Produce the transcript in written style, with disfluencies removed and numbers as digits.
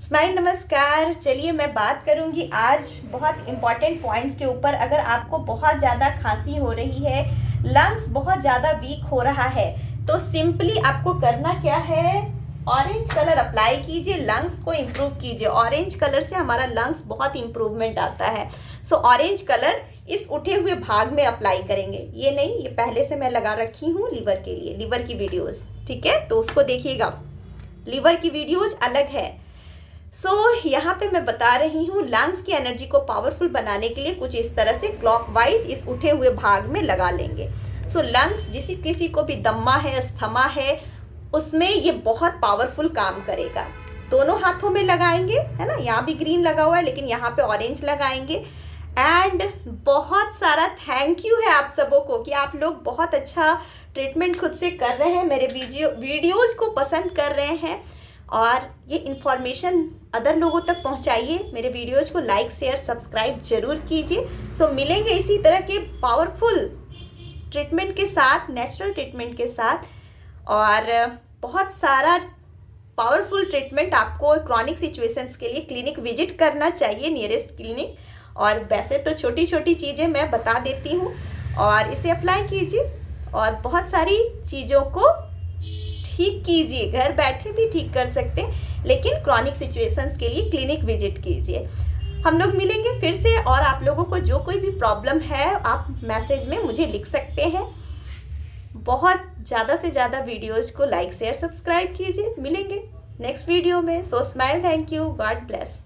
Smile नमस्कार। चलिए मैं बात करूंगी आज बहुत इंपॉर्टेंट पॉइंट्स के ऊपर। अगर आपको बहुत ज़्यादा खांसी हो रही है, लंग्स बहुत ज़्यादा वीक हो रहा है, तो सिंपली आपको करना क्या है, ऑरेंज कलर अप्लाई कीजिए, लंग्स को इम्प्रूव कीजिए। ऑरेंज कलर से हमारा लंग्स बहुत इम्प्रूवमेंट आता है। सो ऑरेंज कलर इस उठे हुए भाग में अप्लाई करेंगे। ये नहीं, ये पहले से मैं लगा रखी हूँ लीवर के लिए, लीवर की वीडियोज़, ठीक है, तो उसको देखिएगा, लीवर की वीडियोज़ अलग है। यहाँ पे मैं बता रही हूँ लंग्स की एनर्जी को पावरफुल बनाने के लिए कुछ इस तरह से क्लॉकवाइज इस उठे हुए भाग में लगा लेंगे। लंग्स किसी को भी दम्मा है, अस्थमा है, उसमें ये बहुत पावरफुल काम करेगा। दोनों हाथों में लगाएंगे, है ना, यहाँ भी ग्रीन लगा हुआ है लेकिन यहाँ पे ऑरेंज लगाएंगे। एंड बहुत सारा थैंक यू है आप सबों को कि आप लोग बहुत अच्छा ट्रीटमेंट खुद से कर रहे हैं, मेरे वीडियोज़ को पसंद कर रहे हैं और ये इन्फॉर्मेशन अदर लोगों तक पहुंचाइए। मेरे वीडियोज को लाइक शेयर सब्सक्राइब जरूर कीजिए। मिलेंगे इसी तरह के पावरफुल ट्रीटमेंट के साथ, नेचुरल ट्रीटमेंट के साथ, और बहुत सारा पावरफुल ट्रीटमेंट। आपको क्रॉनिक सिचुएशंस के लिए क्लिनिक विजिट करना चाहिए, नियरेस्ट क्लिनिक। और वैसे तो छोटी छोटी चीज़ें मैं बता देती हूँ और इसे अप्लाई कीजिए और बहुत सारी चीज़ों को ठीक कीजिए। घर बैठे भी ठीक कर सकते हैं, लेकिन क्रॉनिक सिचुएशंस के लिए क्लिनिक विजिट कीजिए। हम लोग मिलेंगे फिर से, और आप लोगों को जो कोई भी प्रॉब्लम है आप मैसेज में मुझे लिख सकते हैं। बहुत ज़्यादा से ज़्यादा वीडियोज़ को लाइक शेयर सब्सक्राइब कीजिए। मिलेंगे नेक्स्ट वीडियो में। Smile, thank you, God bless.